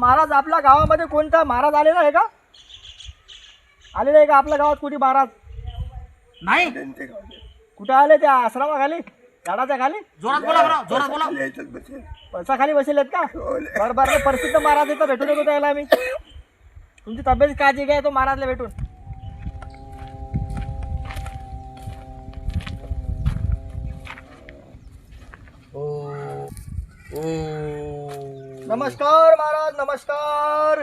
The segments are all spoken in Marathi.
महाराज आपल्या गावामध्ये कोणता महाराज आलेला आहे का? आलेला आहे का आपल्या गावात कुठे महाराज? नाही. कुठे आले? त्या आश्रमाखाली, झाडाच्या खाली? जोरात बोला बरं, जोरात बोला. पैसा खाली बसलेत का? बरं बरं, प्रसिद्ध महाराज इथं भेटून येतो त्याला मी. तुमची तब्येत काळजी घ्या, तो महाराजला भेटून. नमस्कार महाराज, नमस्कार.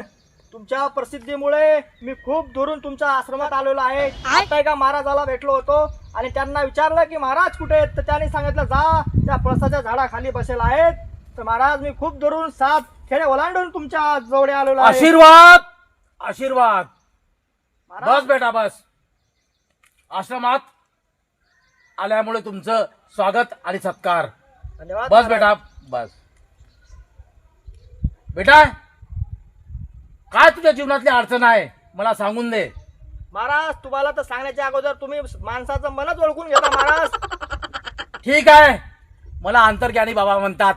तुमच्या प्रसिद्धीमुळे मी खूप दुरून तुमच्या आश्रमात आलेलो आहे. आता एका महाराजाला भेटलो होतो आणि त्यांना विचारलं की महाराज कुठे आहेत, तर त्यांनी सांगितलं जा त्या पळसाच्या झाडाखाली बसेल आहेत. तर महाराज मी खूप दुरून 7 खेडे ओलांडून तुमच्या जवळ आलेलो आहे. आशीर्वाद, आशीर्वाद. बस महाराज बेटा बस. आश्रमात आल्यामुळे तुमचं स्वागत आणि सत्कार. धन्यवाद बस महाराज. बेटा बस. बेटा काय तुझ्या जीवनातली अडचण आहे मला सांगून दे. महाराज तुम्हाला तर सांगण्याच्या अगोदर तुम्ही माणसाचं मनच ओळखून घेता महाराज. ठीक आहे, मला अंतर्ज्ञानी बाबा म्हणतात.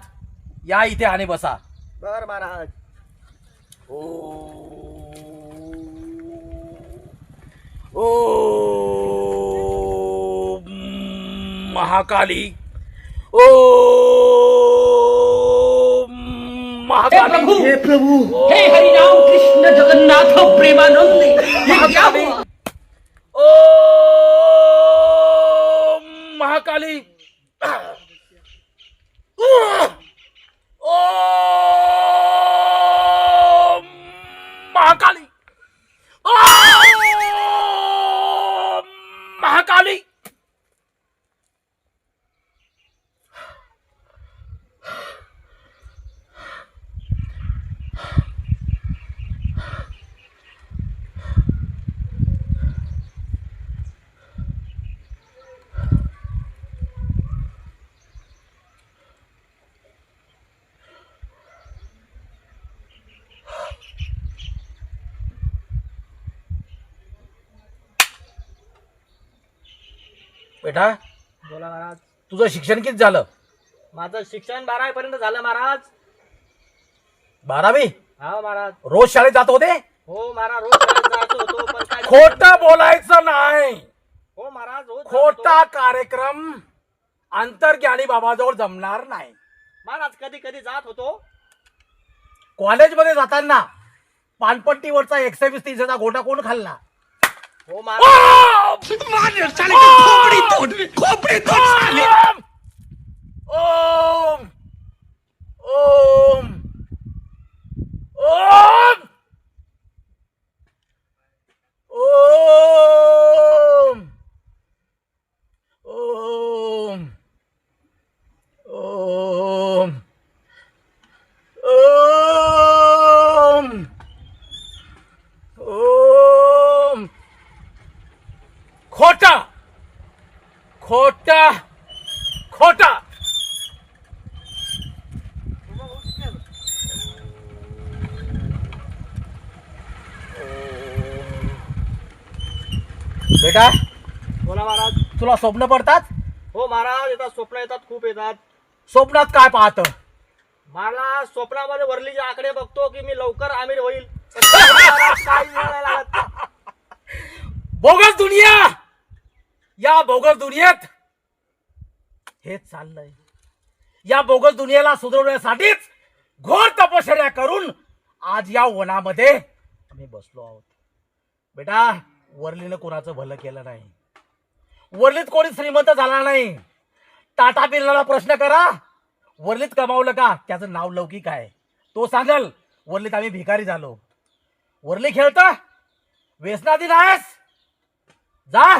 या इथे आणि बसा. बर महाराज. ओ महाकाली, ओ महाकाली, हे प्रभु, हे हरिनाम कृष्ण जगन्नाथ प्रेमानंद, ये क्या महाकाली, हुआ? ओ महाकाली, ओ महाकाली, ओ महाकाली. बेटा बोला महाराज. तुझं शिक्षण किती झालं? माझं शिक्षण 12वी पर्यंत झालं महाराज. 12वी. हा महाराज. रोज शाळेत जात होते? हो महाराज, रोज शाळेत जात होतो पण काय. खोटं बोलायचं नाही. हो महाराज, रोज जात होतो. खोटा कार्यक्रम अंतर्ज्ञानी बाबाजवळ जमणार नाही. महाराज कधी कधी जात होतो. कॉलेजमध्ये जाताना पानपट्टीवरचा 120-30चा गोटा कोण खाल्ला? हो महाराज. मार साले का खोपड़ी तोड़ साले. ओम ओम ओम ओम ओम ओम ओम ओम. खोटा खोटा खोटा. बेटा बोला महाराज. तुला स्वप्न पडतात? हो महाराज, येतात स्वप्न, येतात खूप येतात. स्वप्नात काय पाहत? मला स्वप्नामध्ये वरलीचे आकडे बघतो की मी लवकर आमिर होईल. पण महाराज काही वेळ नाही लागत. बोगस दुनिया. या बोगस दुनियेत हेच चाललंय. या बोगस दुनियेला सुधारण्यासाठीच घोर तपश्चर्या करून आज या वनामध्ये आम्ही बसलो आहोत. बेटा वरलीनं कोणाचं भलं केलं नाही. वरलीत कोणी श्रीमंत झाला नाही. टाटा बिर्लाला प्रश्न करा, वरलीत कमावलं का? त्याचं नाव लौकिक आहे. तो सांगल वरलीत आम्ही भिकारी झालो. वरली खेळतं, व्यसनाधीन आहेस. जा,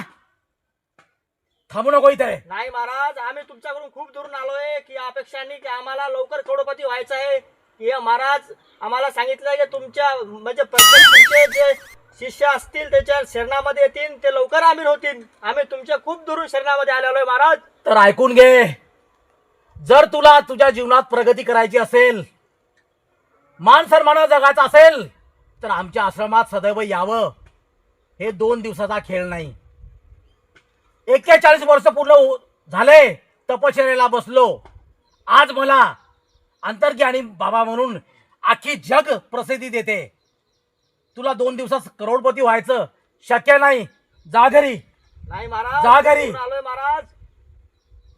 थांबू नको इथे. नाही महाराज, आम्ही तुमच्याकडून खूप दुरून आलोय की अपेक्षांनी की आम्हाला लवकर करोडपती व्हायचं आहे. की महाराज आम्हाला सांगितलं की तुमच्या म्हणजे प्रत्येक तुमचे जे शिष्य असतील त्याच्या शरणामध्ये येतील ते लवकर आमिर होतील. आम्ही तुमच्या खूप दुरून शरणामध्ये आलेलो आहे महाराज. तर ऐकून घे, जर तुला तुझ्या जीवनात प्रगती करायची असेल, मान सन्मान जगायचा असेल, तर आमच्या आश्रमात सदैव यावं. हे 2 दिवसाचा खेळ नाही. 41 वर्ष पूर्ण झाले तपश्चर्याला बसलो. आज मला अंतर्ज्ञानी बाबा म्हणून अख्खी जग प्रसिद्धी देते. तुला 2 दिवसात करोडपती व्हायचं शक्य नाही. जा घरी, नाही महाराज, जा घरी. दूर आलोय महाराज.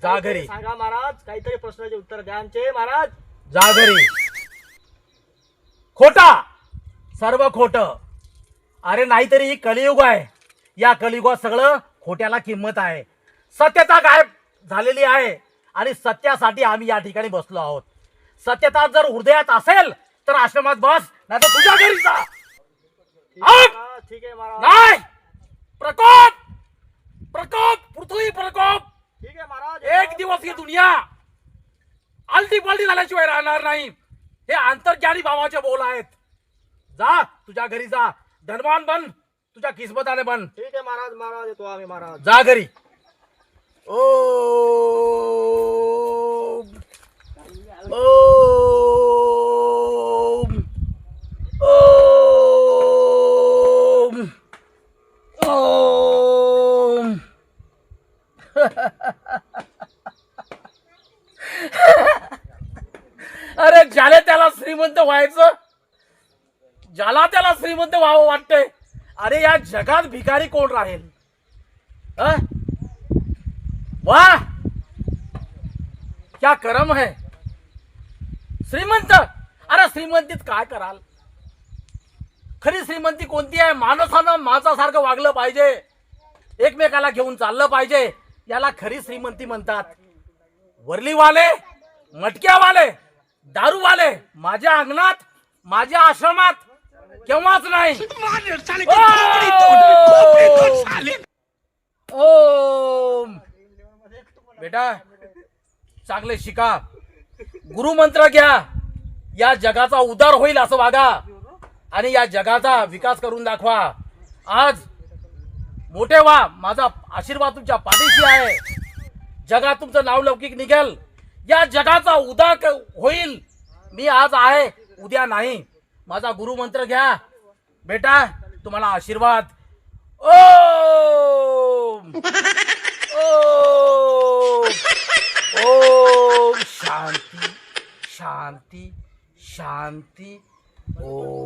जा काहीतरी घरी, सांगा महाराज, काहीतरी प्रश्नाचे उत्तर द्या आमचे महाराज. जा घरी. खोटा, सर्व खोट. अरे नाहीतरी ही कलियुग आहे. या कलियुगात सगळं खोट्याला किंमत आहे. सत्यता गायब झालेली आहे आणि सत्यासाठी आम्ही या ठिकाणी बसलो आहोत. सत्यता जर हृदयात असेल तर आश्रमात बस, नाही तर तुझ्या घरी जा. महाराज, ठीक आहे महाराज, नाही, प्रकोप, प्रकोप, पृथ्वी प्रकोप. ठीक आहे महाराज. एक दिवस ही दुनिया आलटी पलटी झाल्याशिवाय राहणार नाही. हे अंतर्ज्ञानी भावाचे बोल आहेत. जा, तुझ्या घरी जा. धनवान बन, तुझ्या किस्मताने बन. ठीक आहे महाराज, महाराज येतो आम्ही महाराज. जा घरी. ओम ओम ओम ओम. अरे ज्याला त्याला श्रीमंत व्हायचं, ज्याला त्याला श्रीमंत व्हावं वाटतंय. अरे या जगात भिकारी कोण राहील? वाह, क्या करम है. श्रीमंत, अरे श्रीमंतीत काय कराल? खरी श्रीमंती कोणती आहे? माणसानं माणसासारखं वागलं पाहिजे, एकमेकाला घेऊन चाललं पाहिजे. याला खरी श्रीमंती म्हणतात. वरलीवाले, मटक्यावाले, दारूवाले माझ्या अंगणात, माझ्या आश्रमात केव्हाच नाही. ओम. बेटा चांगले शिका, गुरुमंत्र घ्या. या जगाचा उद्धार होईल असं वागा आणि या जगाचा विकास करून दाखवा. आज मोठे व्हा, माझा आशीर्वाद तुमच्या पाठीशी आहे. जगात तुमचं नाव लौकिक निघेल, या जगाचा उद्धार होईल. मी आज आहे, उद्या नाही. माझा गुरुमंत्र घ्या बेटा, तुम्हाला आशीर्वाद. ओम ओम ओम. शांती शांती शांती. ओम.